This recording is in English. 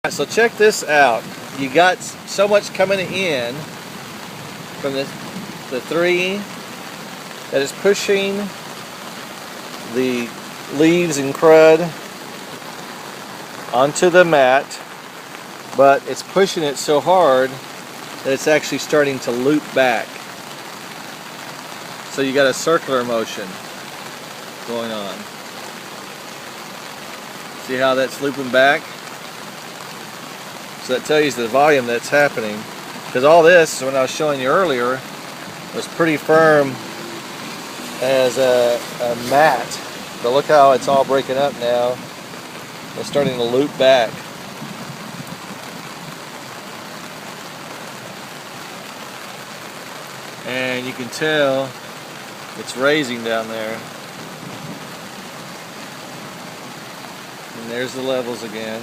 So check this out. You got so much coming in from the 3 that is pushing the leaves and crud onto the mat, but it's pushing it so hard that it's actually starting to loop back. So you got a circular motion going on. See how that's looping back? So that tells you the volume that's happening. Because all this, when I was showing you earlier, was pretty firm as a mat. But look how it's all breaking up now. It's starting to loop back. And you can tell it's raising down there. And there's the levels again.